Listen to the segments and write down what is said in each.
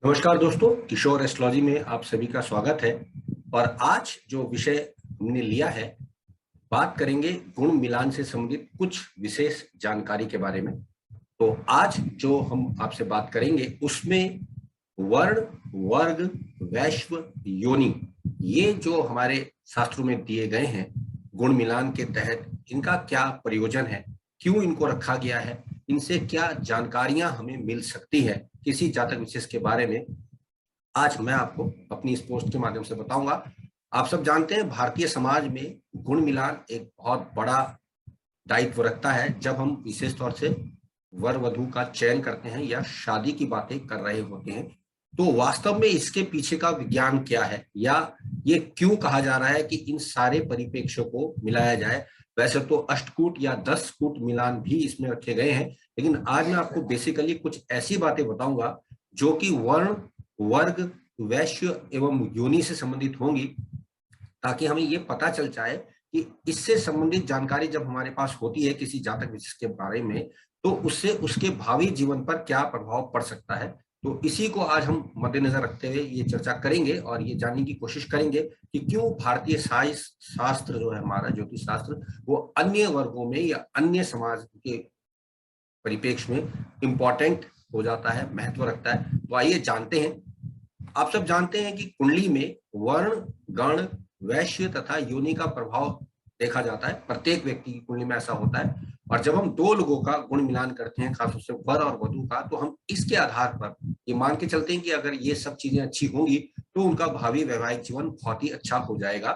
नमस्कार दोस्तों, किशोर एस्ट्रोलॉजी में आप सभी का स्वागत है। और आज जो विषय हमने लिया है, बात करेंगे गुण मिलान से संबंधित कुछ विशेष जानकारी के बारे में। तो आज जो हम आपसे बात करेंगे उसमें वर्ण, वर्ग, वैश्व, योनि, ये जो हमारे शास्त्रों में दिए गए हैं गुण मिलान के तहत, इनका क्या प्रयोजन है, क्यों इनको रखा गया है, इनसे क्या जानकारियां हमें मिल सकती है किसी जातक विशेष के बारे में, आज मैं आपको अपनी इस पोस्ट के माध्यम से बताऊंगा। आप सब जानते हैं भारतीय समाज में गुण मिलान एक बहुत बड़ा दायित्व रखता है। जब हम विशेष तौर से वर वधु का चयन करते हैं या शादी की बातें कर रहे होते हैं, तो वास्तव में इसके पीछे का विज्ञान क्या है या ये क्यों कहा जा रहा है कि इन सारे परिप्रेक्ष्यों को मिलाया जाए। वैसे तो अष्टकूट या 10 कूट मिलान भी इसमें रखे गए हैं, लेकिन आज मैं आपको बेसिकली कुछ ऐसी बातें बताऊंगा जो कि वर्ण, वर्ग, वैश्य एवं योनि से संबंधित होंगी, ताकि हमें ये पता चल जाए कि इससे संबंधित जानकारी जब हमारे पास होती है किसी जातक विशेष के बारे में, तो उससे उसके भावी जीवन पर क्या प्रभाव पड़ सकता है। तो इसी को आज हम मद्देनजर रखते हुए ये चर्चा करेंगे और ये जानने की कोशिश करेंगे कि क्यों भारतीय शास्त्र जो है हमारा ज्योतिष शास्त्र, वो अन्य वर्गों में या अन्य समाज के परिप्रेक्ष्य में इंपॉर्टेंट हो जाता है, महत्व रखता है। तो आइए जानते हैं। आप सब जानते हैं कि कुंडली में वर्ण, गण, वैश्य तथा योनि का प्रभाव देखा जाता है। प्रत्येक व्यक्ति की कुंडली में ऐसा होता है। और जब हम दो लोगों का गुण मिलान करते हैं, खासतौर से वर और वधु का, तो हम इसके आधार पर ये मान के चलते हैं कि अगर ये सब चीजें अच्छी होंगी तो उनका भावी वैवाहिक जीवन बहुत ही अच्छा हो जाएगा।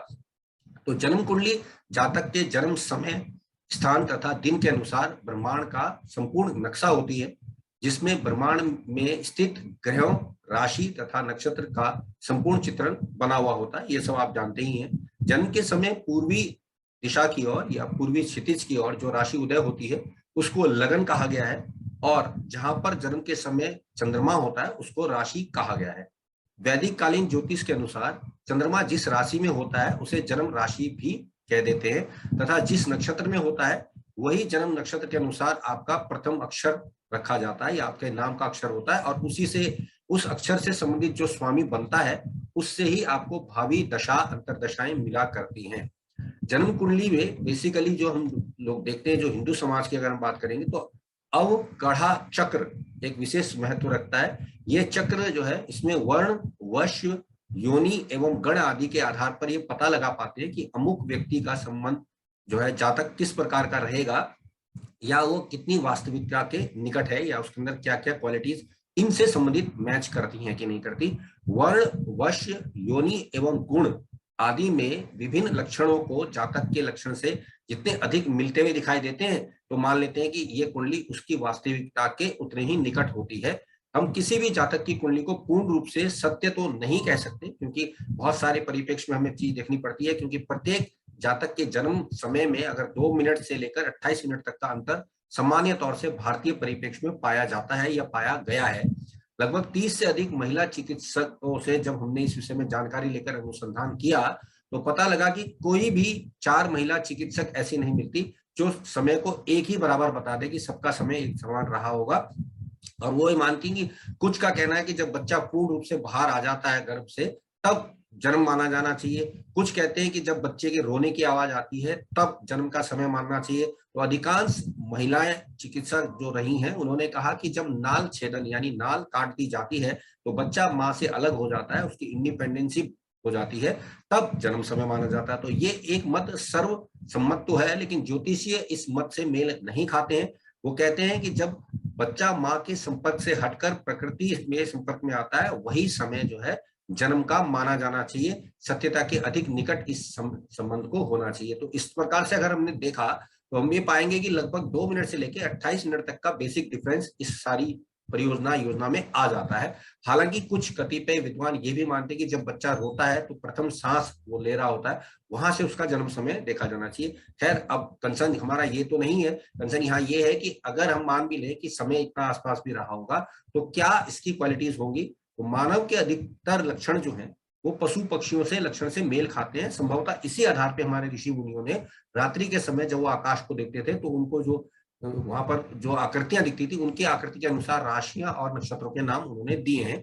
तो जन्म कुंडली जातक के जन्म समय, स्थान तथा दिन के अनुसार ब्रह्मांड का संपूर्ण नक्शा होती है, जिसमें ब्रह्मांड में स्थित ग्रहों, राशि तथा नक्षत्र का संपूर्ण चित्रण बना हुआ होता है। ये सब आप जानते ही हैं। जन्म के समय पूर्वी दिशा की ओर या पूर्वी क्षितिज की ओर जो राशि उदय होती है उसको लगन कहा गया है, और जहां पर जन्म के समय चंद्रमा होता है उसको राशि कहा गया है। वैदिक कालीन ज्योतिष के अनुसार चंद्रमा जिस राशि में होता है उसे जन्म राशि भी कह देते हैं, तथा जिस नक्षत्र में होता है वही जन्म नक्षत्र के अनुसार आपका प्रथम अक्षर रखा जाता है या आपके नाम का अक्षर होता है, और उसी से, उस अक्षर से संबंधित जो स्वामी बनता है उससे ही आपको भावी दशा अंतरदशाएं मिला करती हैं। जन्म कुंडली में बेसिकली जो हम लोग देखते हैं, जो हिंदू समाज की अगर हम बात करेंगे, तो अवगढ़ा चक्र एक विशेष महत्व रखता है। यह चक्र जो है, इसमें वर्ण, वश्य, योनि एवं गण आदि के आधार पर यह पता लगा पाते हैं कि अमुक व्यक्ति का संबंध जो है जातक किस प्रकार का रहेगा, या वो कितनी वास्तविकता के निकट है, या उसके अंदर क्या क्या क्वालिटीज इनसे संबंधित मैच करती हैं कि नहीं करती। वर्ण, वश्य, योनि एवं गुण आदि में विभिन्न लक्षणों को जातक के लक्षण से जितने अधिक मिलते हुए दिखाई देते हैं, तो मान लेते हैं कि ये कुंडली उसकी वास्तविकता के उतने ही निकट होती है। हम किसी भी जातक की कुंडली को पूर्ण रूप से सत्य तो नहीं कह सकते, क्योंकि बहुत सारे परिप्रेक्ष्य में हमें चीज देखनी पड़ती है, क्योंकि प्रत्येक जातक के जन्म समय में अगर 2 मिनट से लेकर 28 मिनट तक का अंतर सामान्य तौर से भारतीय परिप्रेक्ष्य में पाया जाता है या पाया गया है। लगभग 30 से अधिक महिला चिकित्सकों से जब हमने इस विषय में जानकारी लेकर अनुसंधान किया, तो पता लगा कि कोई भी 4 महिला चिकित्सक ऐसी नहीं मिलती जो समय को एक ही बराबर बता दे कि सबका समय एक समान रहा होगा। और वो ये मानती कि कुछ का कहना है कि जब बच्चा पूर्ण रूप से बाहर आ जाता है गर्भ से तब जन्म माना जाना चाहिए। कुछ कहते हैं कि जब बच्चे के रोने की आवाज आती है तब जन्म का समय मानना चाहिए। तो अधिकांश महिलाएं चिकित्सक जो रही हैं उन्होंने कहा कि जब नाल छेदन यानी नाल काट दी जाती है तो बच्चा माँ से अलग हो जाता है, उसकी इंडिपेंडेंसी हो जाती है, तब जन्म समय माना जाता है। तो ये एक मत सर्वसम्मत तो है, लेकिन ज्योतिषीय इस मत से मेल नहीं खाते हैं। वो कहते हैं कि जब बच्चा माँ के संपर्क से हटकर प्रकृति में संपर्क में आता है वही समय जो है जन्म का माना जाना चाहिए, सत्यता के अधिक निकट इस संबंध को होना चाहिए। तो इस प्रकार से अगर हमने देखा तो हम ये पाएंगे कि लगभग 2 मिनट से लेकर 28 मिनट तक का बेसिक डिफरेंस इस सारी योजना में आ जाता है। हालांकि कुछ कतिपय विद्वान ये भी मानते हैं कि जब बच्चा रोता है तो प्रथम सांस वो ले रहा होता है, वहां से उसका जन्म समय देखा जाना चाहिए। खैर, अब कंसर्न हमारा ये तो नहीं है, कंसर्न यहाँ ये है कि अगर हम मान भी लें कि समय इतना आसपास भी रहा होगा तो क्या इसकी क्वालिटीज होंगी। तो मानव के अधिकतर लक्षण जो हैं वो पशु पक्षियों से लक्षण से मेल खाते हैं। संभवतः इसी आधार पर हमारे ऋषि मुनियों ने रात्रि के समय जब वो आकाश को देखते थे तो उनको जो वहां पर जो आकृतियां दिखती थी उनकी आकृति के अनुसार राशियां और नक्षत्रों के नाम उन्होंने दिए हैं।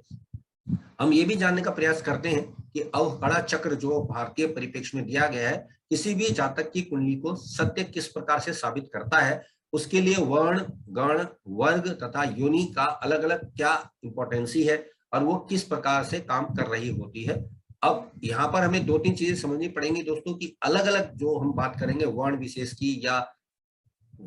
हम ये भी जानने का प्रयास करते हैं कि अवकड़ा चक्र जो भारतीय परिप्रेक्ष्य में दिया गया है किसी भी जातक की कुंडली को सत्य किस प्रकार से साबित करता है, उसके लिए वर्ण, गण, वर्ग तथा योनि का अलग अलग क्या इंपॉर्टेंसी है और वो किस प्रकार से काम कर रही होती है। अब यहाँ पर हमें दो तीन चीजें समझनी पड़ेंगी दोस्तों की अलग अलग जो हम बात करेंगे वर्ण विशेष की या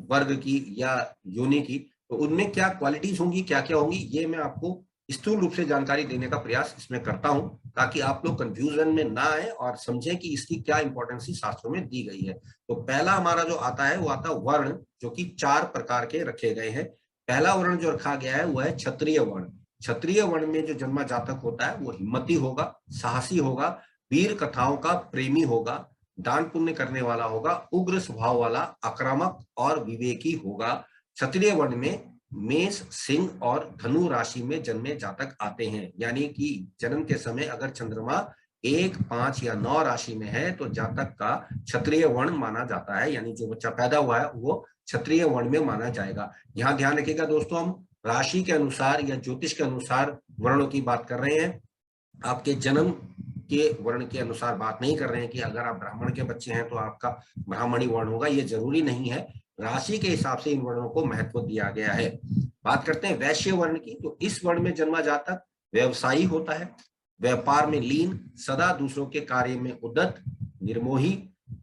वर्ग की या योनि की, तो उनमें क्या क्वालिटीज होंगी, क्या क्या होंगी, ये मैं आपको स्थूल रूप से जानकारी देने का प्रयास इसमें करता हूं ताकि आप लोग कंफ्यूजन में ना आए और समझें कि इसकी क्या इंपॉर्टेंस शास्त्रों में दी गई है। तो पहला हमारा जो आता है वो आता है वर्ण, जो कि 4 प्रकार के रखे गए हैं। पहला वर्ण जो रखा गया है वो है क्षत्रिय वर्ण। क्षत्रिय वर्ण में जो जन्मा जातक होता है वो हिम्मती होगा, साहसी होगा, वीर कथाओं का प्रेमी होगा, दान पुण्य करने वाला होगा, उग्र स्वभाव वाला, आक्रामक और विवेकी होगा। क्षत्रिय वर्ण में मेष, सिंह और धनु राशि में जन्मे जातक आते हैं, यानी कि जन्म के समय अगर चंद्रमा 1, 5 या 9 राशि में है तो जातक का क्षत्रिय वर्ण माना जाता है, यानी जो बच्चा पैदा हुआ है वो क्षत्रिय वर्ण में माना जाएगा। यहाँ ध्यान रखिएगा दोस्तों, हम राशि के अनुसार या ज्योतिष के अनुसार वर्णों की बात कर रहे हैं, आपके जन्म के वर्ण के अनुसार बात नहीं कर रहे हैं कि अगर आप ब्राह्मण के बच्चे हैं तो आपका ब्राह्मणी वर्ण होगा, ये जरूरी नहीं है। राशि के हिसाब से इन वर्णों को महत्व दिया गया है। बात करते हैं वैश्य वर्ण की, तो इस वर्ण में जन्मा जातक व्यवसायी होता है, व्यापार में लीन, सदा दूसरों के कार्य में उद्यत, निर्मोही,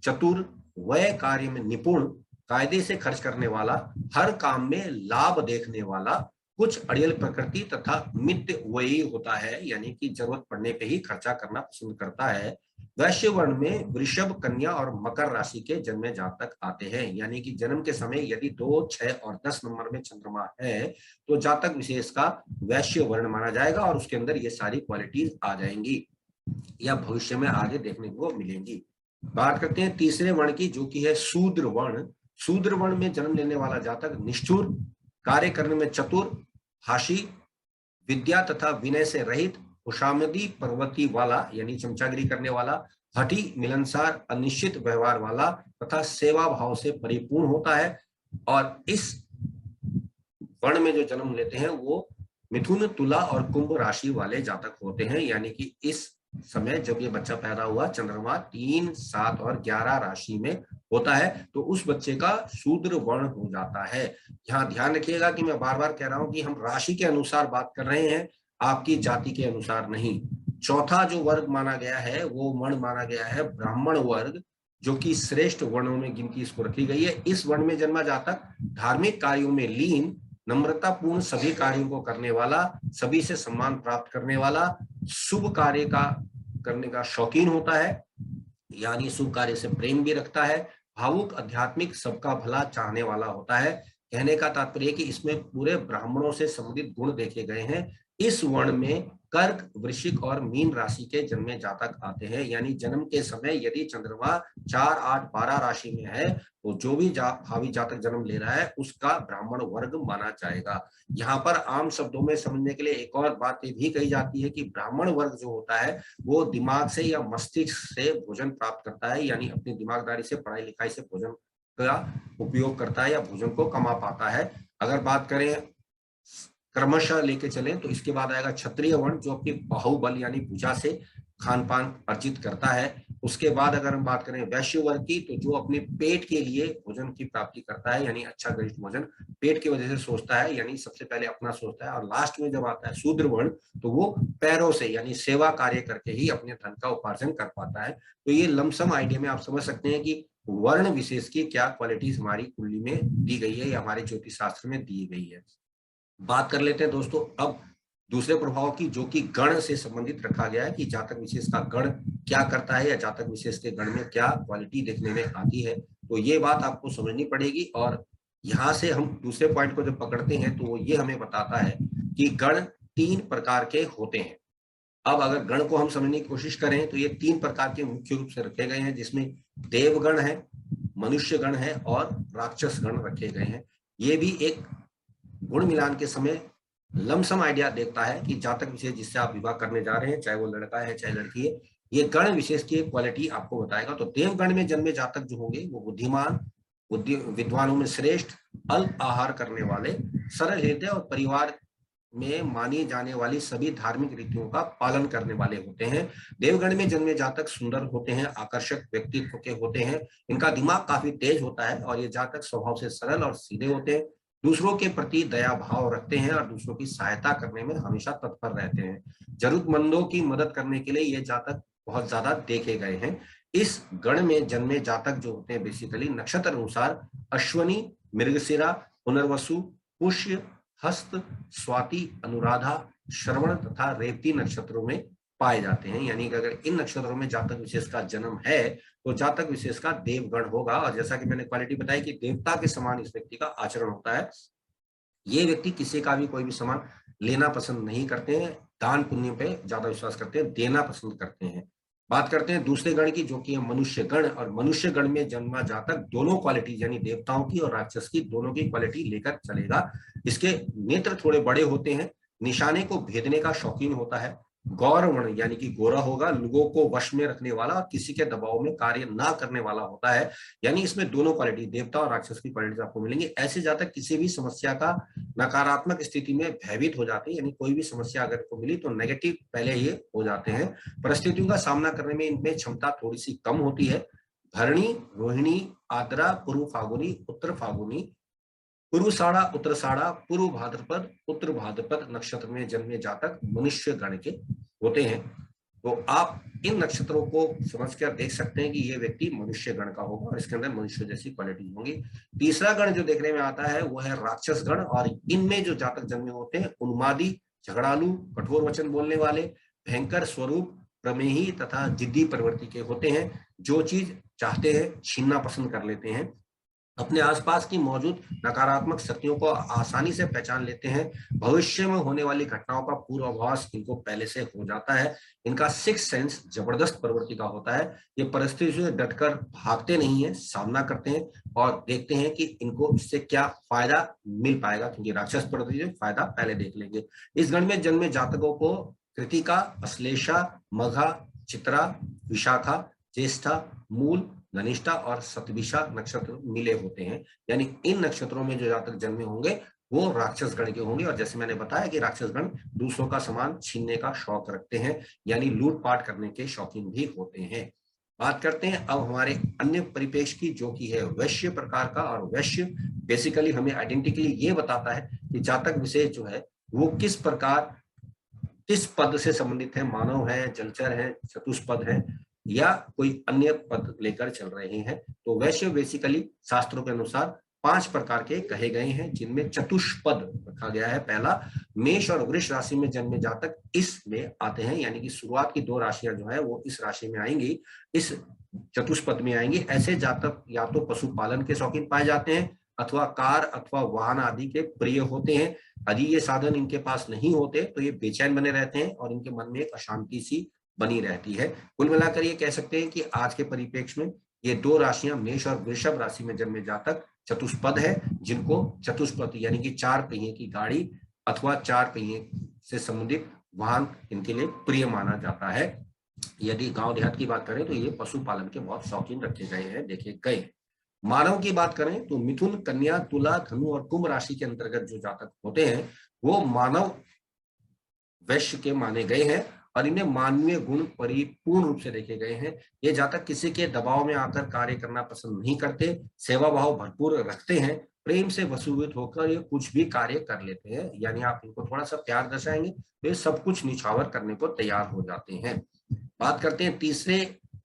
चतुर, वह कार्य में निपुण, कायदे से खर्च करने वाला, हर काम में लाभ देखने वाला, कुछ अड़ियल प्रकृति तथा मित्य वही होता है, यानी कि जरूरत पड़ने पे ही खर्चा करना पसंद करता है। वैश्य वर्ण में वृषभ, कन्या और मकर राशि के जन्मे जातक आते हैं, यानी कि जन्म के समय यदि 2, 6 और 10 नंबर में चंद्रमा है तो जातक विशेष का वैश्य वर्ण माना जाएगा और उसके अंदर ये सारी क्वालिटीज आ जाएंगी या भविष्य में आगे देखने को मिलेंगी। बात करते हैं तीसरे वर्ण की, जो कि है शूद्र वर्ण। शूद्र वर्ण में जन्म लेने वाला जातक निष्ठुर, कार्य करने में चतुर, हाशी, विद्या तथा विनय से रहित, खुशामदी पर्वती वाला यानी चमचागिरी करने वाला, हठी, मिलनसार, अनिश्चित व्यवहार वाला तथा सेवा भाव से परिपूर्ण होता है। और इस वर्ण में जो जन्म लेते हैं वो मिथुन, तुला और कुंभ राशि वाले जातक होते हैं, यानी कि इस समय जब ये बच्चा पैदा हुआ चंद्रमा 3, 7 और 11 राशि में होता है तो उस बच्चे का शूद्र वर्ण हो जाता है। यहाँ ध्यान रखिएगा कि मैं बार बार कह रहा हूं कि हम राशि के अनुसार बात कर रहे हैं, आपकी जाति के अनुसार नहीं। चौथा जो वर्ग माना गया है वो वर्ण माना गया है ब्राह्मण वर्ग, जो कि श्रेष्ठ वर्णों में गिनती इसको रखी गई है। इस वर्ण में जन्मा जातक धार्मिक कार्यों में लीन, नम्रता पूर्ण सभी कार्यों को करने वाला, सभी से सम्मान प्राप्त करने वाला, शुभ कार्य का करने का शौकीन होता है, यानी शुभ कार्य से प्रेम भी रखता है, भावुक, आध्यात्मिक, सबका भला चाहने वाला होता है। कहने का तात्पर्य कि इसमें पूरे ब्राह्मणों से संबंधित गुण देखे गए हैं। इस वर्ण में कर्क, वृश्चिक और मीन राशि के जन्मे जातक आते हैं, यानी जन्म के समय यदि चंद्रमा 4, 8, 12 राशि में है तो जो भी भावी जातक जन्म ले रहा है उसका ब्राह्मण वर्ग माना जाएगा। यहाँ पर आम शब्दों में समझने के लिए एक और बात ये भी कही जाती है कि ब्राह्मण वर्ग जो होता है वो दिमाग से या मस्तिष्क से भोजन प्राप्त करता है, यानी अपनी दिमागदारी से, पढ़ाई लिखाई से भोजन का उपयोग करता है या भोजन को कमा पाता है। अगर बात करें क्रमशः लेके चले तो इसके बाद आएगा क्षत्रिय वर्ण, जो अपनी बाहुबल यानी भुजा से खान पान अर्जित करता है। उसके बाद अगर हम बात करें वैश्य वर्ग की, तो जो अपने पेट के लिए भोजन की प्राप्ति करता है, यानी अच्छा गरिष्ठ भोजन पेट की वजह से सोचता है, यानी सबसे पहले अपना सोचता है। और लास्ट में जब आता है शूद्र वर्ण तो वो पैरों से यानी सेवा कार्य करके ही अपने धन का उपार्जन कर पाता है। तो ये लमसम आइडिया में आप समझ सकते हैं कि वर्ण विशेष की क्या क्वालिटीज हमारी कुंडली में दी गई है या हमारे ज्योतिष शास्त्र में दी गई है। बात कर लेते हैं दोस्तों अब दूसरे प्रभाव की, जो कि गण से संबंधित रखा गया है कि जातक विशेष का गण क्या करता है या जातक विशेष के गण में क्या क्वालिटी देखने में आती है। तो ये बात आपको समझनी पड़ेगी और यहाँ से हम दूसरे पॉइंट को जब पकड़ते हैं तो ये हमें बताता है कि गण 3 प्रकार के होते हैं। अब अगर गण को हम समझने की कोशिश करें तो ये 3 प्रकार के मुख्य रूप से रखे गए हैं, जिसमें देवगण है, मनुष्य गण है और राक्षस गण रखे गए हैं। ये भी एक गुण मिलान के समय लमसम आइडिया देखता है कि जातक विशेष जिससे आप विवाह करने जा रहे हैं, चाहे वो लड़का है चाहे लड़की है, ये गण विशेष की क्वालिटी आपको बताएगा। तो देवगण में जन्मे जातक जो होंगे वो बुद्धिमान, विद्वानों में श्रेष्ठ, अल्प आहार करने वाले, सरल हृदय और परिवार में मानी जाने वाली सभी धार्मिक रीतियों का पालन करने वाले होते हैं। देवगण में जन्मे जातक सुंदर होते हैं, आकर्षक व्यक्तित्व के होते हैं, इनका दिमाग काफी तेज होता है और ये जातक स्वभाव से सरल और सीधे होते हैं, दूसरों के प्रति दया भाव रखते हैं और दूसरों की सहायता करने में हमेशा तत्पर रहते हैं। जरूरतमंदों की मदद करने के लिए ये जातक बहुत ज्यादा देखे गए हैं। इस गण में जन्मे जातक जो होते हैं बेसिकली नक्षत्र अनुसार अश्वनी, मृगशिरा, पुनर्वसु, पुष्य, हस्त, स्वाति, अनुराधा, श्रवण तथा रेवती नक्षत्रों में पाए जाते हैं। यानी कि अगर इन नक्षत्रों में जातक विशेष का जन्म है तो जातक विशेष का देवगण होगा। और जैसा कि मैंने क्वालिटी बताई कि देवता के समान इस व्यक्ति का आचरण होता है। ये व्यक्ति किसी का भी कोई भी सामान लेना पसंद नहीं करते हैं, दान पुण्य पे ज्यादा विश्वास करते हैं, देना पसंद करते हैं। बात करते हैं दूसरे गण की, जो कि है मनुष्य गण। और मनुष्य गण में जन्मा जातक दोनों क्वालिटी यानी देवताओं की और राक्षस की दोनों की क्वालिटी लेकर चलेगा। इसके नेत्र थोड़े बड़े होते हैं, निशाने को भेदने का शौकीन होता है, गौरवर्ण यानी कि गोरा होगा, लोगों को वश में रखने वाला और किसी के दबाव में कार्य ना करने वाला होता है। यानी इसमें दोनों क्वालिटी देवता और राक्षस की क्वालिटी आपको मिलेंगी। ऐसे जातक किसी भी समस्या का नकारात्मक स्थिति में भयभीत हो जाते हैं, यानी कोई भी समस्या अगर को मिली तो नेगेटिव पहले ये हो जाते हैं। परिस्थितियों का सामना करने में इनमें क्षमता थोड़ी सी कम होती है। भरणी, रोहिणी, आद्रा, पूर्व फागुनी, उत्तर फागुनी, पूर्वाषाढ़ा, उत्तराषाढ़ा, पूर्व भाद्रपद, उत्तर भाद्रपद नक्षत्र में जन्मे जातक मनुष्य गण के होते हैं। तो आप इन नक्षत्रों को समझकर देख सकते हैं कि ये व्यक्ति मनुष्य गण का होगा और इसके अंदर मनुष्य जैसी क्वालिटी होंगी। तीसरा गण जो देखने में आता है वो है राक्षस गण। और इनमें जो जातक जन्मे होते हैं उन्मादी, झगड़ालू, कठोर वचन बोलने वाले, भयंकर स्वरूप, प्रमेही तथा जिद्दी प्रवृत्ति के होते हैं। जो चीज चाहते हैं छीनना पसंद कर लेते हैं, अपने आसपास की मौजूद नकारात्मक शक्तियों को आसानी से पहचान लेते हैं। भविष्य में होने वाली घटनाओं का पूर्वाभास इनको पहले से हो जाता है। इनका सिक्स सेंस जबरदस्त प्रवृत्ति का होता है। ये परिस्थिति से डटकर भागते नहीं है, सामना करते हैं और देखते हैं कि इनको इससे क्या फायदा मिल पाएगा, क्योंकि राक्षस प्रवृत्ति से फायदा पहले देख लेंगे। इस गण में जन्मे जातकों को कृतिका, अश्लेषा, मघा, चित्रा, विशाखा, ज्येष्ठा, मूल, धनिष्ठा और सतभिषा नक्षत्र मिले होते हैं। यानी इन नक्षत्रों में जो जातक जन्मे होंगे वो राक्षस गण के होंगे। और जैसे मैंने बताया कि राक्षस गण दूसरों का सामान छीनने का शौक रखते हैं, यानी लूटपाट करने के शौकीन भी होते हैं। बात करते हैं अब हमारे अन्य परिपेक्ष की, जो कि है वैश्य प्रकार का। और वैश्य बेसिकली हमें आइडेंटिकली ये बताता है कि जातक विशेष जो है वो किस प्रकार किस पद से संबंधित है, मानव है, जलचर है, चतुष्पद है या कोई अन्य पद लेकर चल रहे हैं। तो वैश्य बेसिकली शास्त्रों के अनुसार 5 प्रकार के कहे गए हैं, जिनमें चतुष्पद रखा गया है। पहला, मेष और वृष राशि में जन्मे जातक इसमें आते हैं, यानी कि शुरुआत की 2 राशियां जो है वो इस राशि में आएंगी, इस चतुष्पद में आएंगी। ऐसे जातक या तो पशुपालन के शौकीन पाए जाते हैं अथवा कार अथवा वाहन आदि के प्रिय होते हैं। यदि ये साधन इनके पास नहीं होते तो ये बेचैन बने रहते हैं और इनके मन में एक अशांति सी बनी रहती है। कुल मिलाकर ये कह सकते हैं कि आज के परिप्रेक्ष्य में ये 2 राशियां मेष और वृषभ राशि में जन्मे जातक चतुष्पद है, जिनको चतुष्पद यानी कि 4 पहिए की गाड़ी अथवा 4 पहिए से संबंधित वाहन इनके लिए प्रिय माना जाता है। यदि गांव देहात की बात करें तो ये पशुपालन के बहुत शौकीन रखे गए हैं, देखे गए। मानव की बात करें तो मिथुन, कन्या, तुला, धनु और कुंभ राशि के अंतर्गत जो जातक होते हैं वो मानव वैश्य के माने गए हैं और इन्हें मानवीय गुण परिपूर्ण रूप से देखे गए हैं। ये जातक किसी के दबाव में आकर कार्य करना पसंद नहीं करते, सेवा भाव भरपूर रखते हैं, प्रेम से वसूलित होकर ये कुछ भी कार्य कर लेते हैं। यानी आप इनको थोड़ा सा प्यार दर्शाएंगे तो ये सब कुछ निछावर करने को तैयार हो जाते हैं। बात करते हैं तीसरे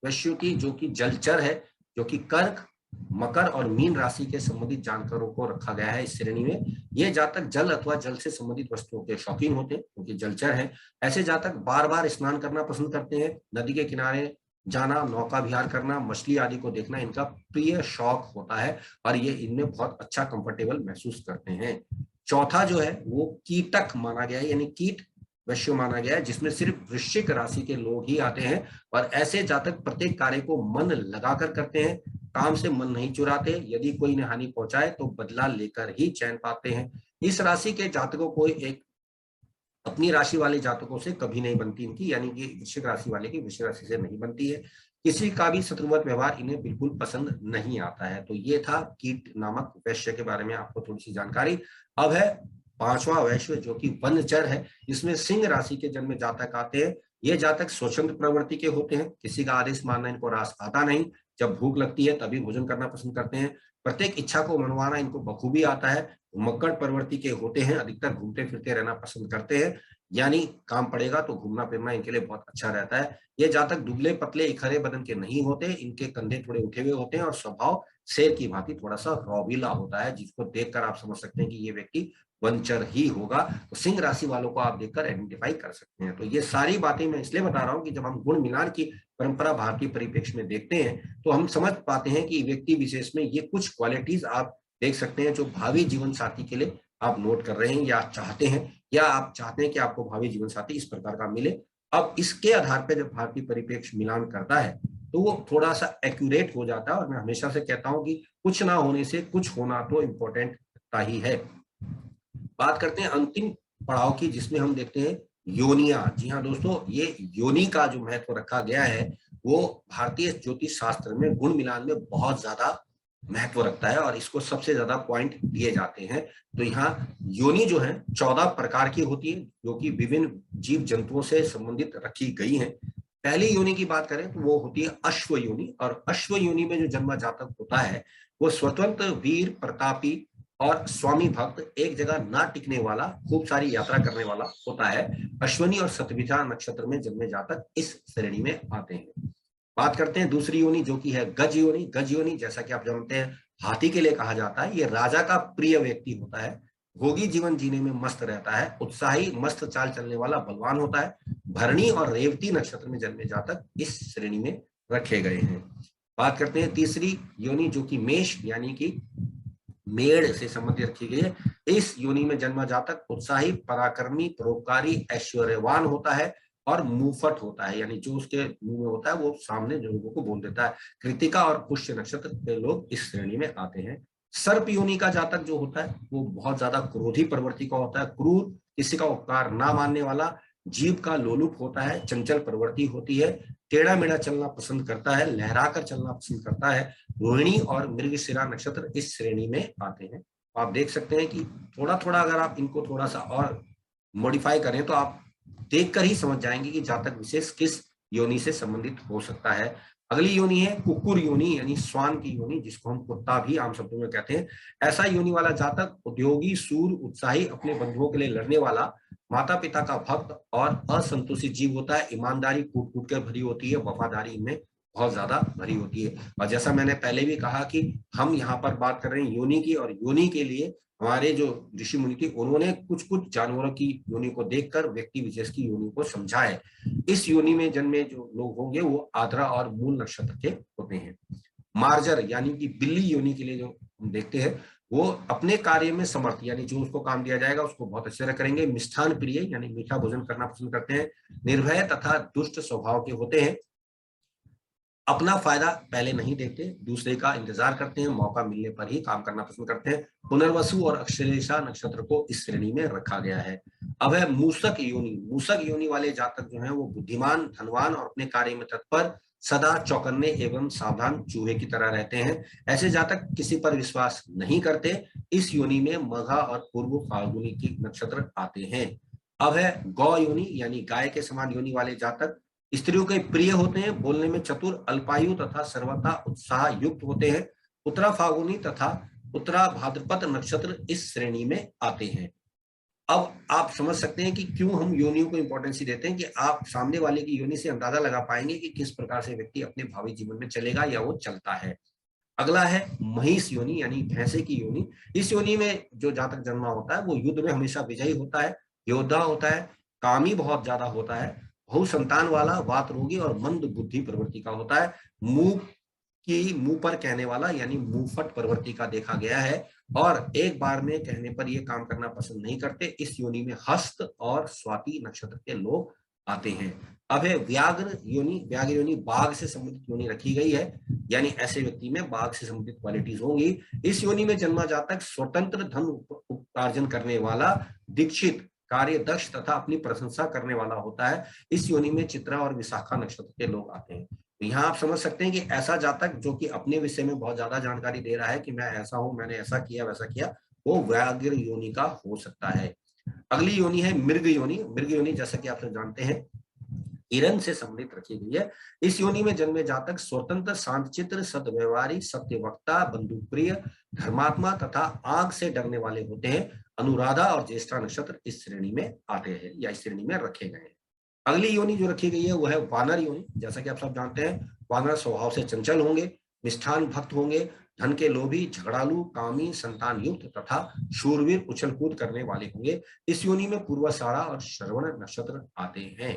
वैश्यों की, जो कि जलचर है, जो कि कर्क, मकर और मीन राशि के संबंधित जानकारों को रखा गया है इस श्रेणी में। ये जातक जल अथवा जल से संबंधित वस्तुओं के शौकीन होते हैं, क्योंकि जलचर हैं। ऐसे जातक बार बार स्नान करना पसंद करते हैं, नदी के किनारे जाना, नौका विहार करना, मछली आदि को देखना इनका प्रिय शौक होता है और ये इनमें बहुत अच्छा कंफर्टेबल महसूस करते हैं। चौथा जो है वो कीटक माना गया है, यानी कीट वैश्य माना गया है, जिसमें सिर्फ वृश्चिक राशि के लोग ही आते हैं। और ऐसे जातक प्रत्येक कार्य को मन लगाकर करते हैं, काम से मन नहीं चुराते, यदि कोई इन्हें हानि पहुंचाए तो बदला लेकर ही चैन पाते हैं। इस राशि के जातकों को एक अपनी राशि वाले जातकों से कभी नहीं बनती इनकी, यानी कि वृश्चिक राशि वाले की वृश्चिक राशि से नहीं बनती है। किसी का भी शत्रुवत व्यवहार इन्हें बिल्कुल पसंद नहीं आता है। तो ये था कीट नामक वैश्य के बारे में आपको थोड़ी सी जानकारी। अब है पांचवा वैश्व जो कि वनचर है, इसमें सिंह राशि के जन्म जातक आते हैं। ये जातक स्वच्छंद प्रवृत्ति के होते हैं, किसी का आदेश मानना इनको रास आता नहीं, जब भूख लगती है तभी भोजन करना पसंद करते हैं, प्रत्येक इच्छा को मनवाना इनको बखूबी आता है। मकर प्रवृत्ति के होते हैं, अधिकतर घूमते फिरते रहना पसंद करते हैं, यानी काम पड़ेगा तो घूमना फिरना इनके लिए बहुत अच्छा रहता है। ये जातक दुबले पतले इखरे बदन के नहीं होते, इनके कंधे थोड़े उठे हुए होते हैं और स्वभाव शेर की भांति थोड़ा सा रौबीला होता है, जिसको देखकर आप समझ सकते हैं कि ये व्यक्ति वंचर ही होगा। तो सिंह राशि वालों को आप देखकर आइडेंटिफाई कर सकते हैं। तो ये सारी बातें मैं इसलिए बता रहा हूं कि जब हम गुण मिलान की परंपरा भारतीय परिप्रेक्ष्य में देखते हैं तो हम समझ पाते हैं कि व्यक्ति विशेष में ये कुछ क्वालिटीज आप देख सकते हैं जो भावी जीवन साथी के लिए आप नोट कर रहे हैं या चाहते हैं, या आप चाहते हैं कि आपको भावी जीवन साथी इस प्रकार का मिले। अब इसके आधार पर जब भारतीय परिप्रेक्ष्य मिलान करता है तो वो थोड़ा सा एक्यूरेट हो जाता है। और मैं हमेशा से कहता हूं कि कुछ ना होने से कुछ होना तो इम्पोर्टेंट ही है। बात करते हैं अंतिम पड़ाव की, जिसमें हम देखते हैं योनिया। जी हाँ दोस्तों, ये योनि का जो महत्व रखा गया है वो भारतीय ज्योतिष शास्त्र में गुण मिलान में बहुत ज्यादा महत्व रखता है और इसको सबसे ज्यादा पॉइंट दिए जाते हैं। तो यहाँ योनि जो है 14 प्रकार की होती है, जो कि विभिन्न जीव जंतुओं से संबंधित रखी गई है। पहली योनि की बात करें तो वो होती है अश्व योनि, और अश्व योनि में जो जन्म जातक होता है वो स्वतंत्र, वीर, प्रतापी और स्वामी भक्त, एक जगह ना टिकने वाला, खूब सारी यात्रा करने वाला होता है। अश्विनी और सतभिजा नक्षत्र में जन्मे जातक इस श्रेणी में आते हैं। बात करते हैं दूसरी योनि जो कि है गज योनि। गज योनि जैसा कि आप जानते हैं हाथी के लिए कहा जाता है। ये राजा का प्रिय व्यक्ति होता है, भोगी जीवन जीने में मस्त रहता है, उत्साही, मस्त चाल चलने वाला, बलवान होता है। भरणी और रेवती नक्षत्र में जन्मे जातक इस श्रेणी में रखे गए हैं। बात करते हैं तीसरी योनि जो कि मेष यानी कि मेड़ से संबंधित रखी गई है। इस योनि में जन्मा जातक उत्साही, पराक्रमी, परोपकारी, ऐश्वर्यवान होता है और मुंहफट होता है, यानी जो उसके मुंह में होता है वो सामने लोगों को बोल देता है। कृतिका और पुष्य नक्षत्र के लोग इस श्रेणी में आते हैं। सर्प योनि का जातक जो होता है वो बहुत ज्यादा क्रोधी प्रवृत्ति का होता है, क्रूर, किसी का उपकार ना मानने वाला, जीव का लोलुप होता है, चंचल प्रवृत्ति होती है, टेढ़ा मेढ़ा चलना पसंद करता है, लहरा कर चलना पसंद करता है। रोहिणी और मृगशिरा नक्षत्र इस श्रेणी में आते हैं। आप देख सकते हैं कि थोड़ा थोड़ा अगर आप इनको थोड़ा सा और मॉडिफाई करें तो आप देखकर ही समझ जाएंगे कि जातक विशेष किस योनि से संबंधित हो सकता है। अगली योनि है कुकुर योनि यानी श्वान की योनि, जिसको हम कुत्ता भी आम शब्दों में कहते हैं। ऐसा योनि वाला जातक उद्योगी, सूर, उत्साही, अपने बंधुओं के लिए लड़ने वाला, माता पिता का भक्त और असंतोषी जीव होता है। ईमानदारी कूट कूट कर भरी होती है, वफादारी इनमें बहुत ज्यादा भरी होती है। और जैसा मैंने पहले भी कहा कि हम यहाँ पर बात कर रहे हैं योनि की, और योनि के लिए हमारे जो ऋषि मुनि थे उन्होंने कुछ कुछ जानवरों की योनि को देखकर व्यक्ति विशेष की योनि को समझा है। इस योनि में जन्मे जो लोग होंगे वो आद्रा और मूल नक्षत्र के होते हैं। मार्जर यानी कि बिल्ली योनि के लिए जो हम देखते हैं वो अपने कार्य में समर्थ, यानी जो उसको काम दिया जाएगा उसको बहुत अच्छे से करेंगे। मिष्ठान प्रिय यानी मीठा भोजन करना पसंद करते हैं। निर्भय तथा दुष्ट स्वभाव के होते हैं। अपना फायदा पहले नहीं देखते, दूसरे का इंतजार करते हैं, मौका मिलने पर ही काम करना पसंद करते हैं। पुनर्वसु और अक्षरेशा नक्षत्र को इस श्रेणी में रखा गया है। अब है मूसक योनि। मूसक योनि वाले जातक जो हैं वो बुद्धिमान, धनवान और अपने कार्य में तत्पर, सदा चौकन्ने एवं सावधान चूहे की तरह रहते हैं। ऐसे जातक किसी पर विश्वास नहीं करते। इस योनि में मघा और पूर्व फाल्गुनी की नक्षत्र आते हैं। अब है गौ योनि यानी गाय के समान योनि वाले जातक स्त्रियों के प्रिय होते हैं, बोलने में चतुर, अल्पायु तथा सर्वथा उत्साह युक्त होते हैं। उत्तरा फाल्गुनी तथा उत्तरा भाद्रपद नक्षत्र इस श्रेणी में आते हैं। अब आप समझ सकते हैं कि क्यों हम योनियों को इंपॉर्टेंस देते हैं, कि आप सामने वाले की योनि से अंदाजा लगा पाएंगे कि किस प्रकार से व्यक्ति अपने भावी जीवन में चलेगा या वो चलता है। अगला है महिष योनि यानी भैंसे की योनि। इस योनि में जो जातक जन्मा होता है वो युद्ध में हमेशा विजयी होता है, योद्धा होता है, कामी बहुत ज्यादा होता है, बहु संतान वाला, वात रोगी और मंद बुद्धि प्रवृत्ति का होता है। मुंह पर कहने वाला यानी मुंहफट प्रवृत्ति का देखा गया है, और एक बार में कहने पर ये काम करना पसंद नहीं करते। इस योनि में हस्त और स्वाति नक्षत्र के लोग आते हैं। अब है व्याघ्र योनि। व्याघ्र योनि बाघ से संबंधित योनि रखी गई है, यानी ऐसे व्यक्ति में बाघ से संबंधित क्वालिटीज होंगी। इस योनि में जन्मा जातक स्वतंत्र, धन उपार्जन करने वाला, दीक्षित, कार्य दक्ष तथा अपनी प्रशंसा करने वाला होता है। इस योनि में चित्रा और विशाखा नक्षत्र के लोग आते हैं। तो यहाँ आप समझ सकते हैं कि ऐसा जातक जो कि अपने विषय में बहुत ज्यादा जानकारी दे रहा है कि मैं ऐसा हूं, मैंने ऐसा किया वैसा किया, वो व्याघ्र योनि का हो सकता है। अगली योनि है मृग योनि। मृग योनि जैसा कि आप सब जानते हैं हिरण से सम्मिलित रखी गई है। इस योनि में जन्मे जातक स्वतंत्र, शांतचित्र, सद्व्यवहारी, सत्यवक्ता, बंधुप्रिय, धर्मात्मा तथा आग से डरने वाले होते हैं। अनुराधा और ज्येष्ठा नक्षत्र इस श्रेणी में आते हैं या इस श्रेणी में रखे गए हैं। अगली योनि जो रखी गई है वो है वानर योनि। जैसा कि आप सब जानते हैं वानर स्वभाव से चंचल होंगे, मिष्ठान भक्त होंगे, धन के लोभी, झगड़ालू, कामी, संतान युक्त तथा शूरवीर, उछल कूद करने वाले होंगे। इस योनि में पूर्वाषाढ़ा और श्रवण नक्षत्र आते हैं।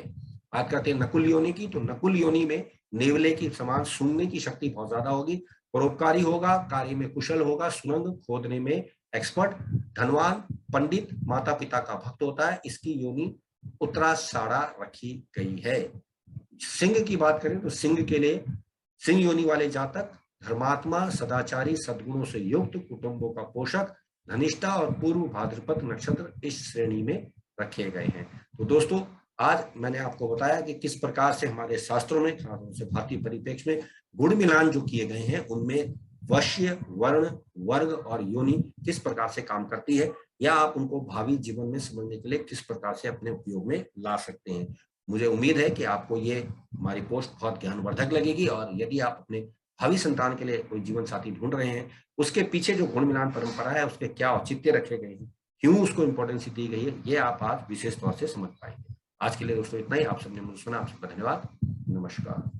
बात करते हैं नकुल योनि की, तो नकुल योनि में नेवले की समान सूंघने की शक्ति बहुत ज्यादा होगी, परोपकारी होगा, कार्य में कुशल होगा, सुरंग खोदने में एक्सपर्ट, धनवान, पंडित, माता पिता का भक्त होता है। इसकी योनि उत्तराषाढ़ा रखी गई है। सिंह की बात करें तो सिंह के लिए सिंह योनि वाले जातक धर्मात्मा, सदाचारी, सद्गुणों से युक्त, कुटुंबों का पोषक, धनिष्ठा और पूर्व भाद्रपद नक्षत्र इस श्रेणी में रखे गए हैं। तो दोस्तों आज मैंने आपको बताया कि किस प्रकार से हमारे शास्त्रों में, खासतौर से भारतीय परिप्रेक्ष्य में गुण मिलान जो किए गए हैं उनमें वश्य, वर्ण, वर्ग और योनि किस प्रकार से काम करती है, या आप उनको भावी जीवन में समझने के लिए किस प्रकार से अपने उपयोग में ला सकते हैं। मुझे उम्मीद है कि आपको ये हमारी पोस्ट बहुत ज्ञानवर्धक लगेगी, और यदि आप अपने भावी संतान के लिए कोई जीवन साथी ढूंढ रहे हैं, उसके पीछे जो गुण मिलान परंपरा है उसके क्या औचित्य रखे गए हैं, क्यों उसको इंपॉर्टेंस दी गई है, ये आप आज विशेष तौर से समझ पाएंगे। आज के लिए दोस्तों इतना ही। आप सबने मुझे सुना, आप सबका धन्यवाद। नमस्कार।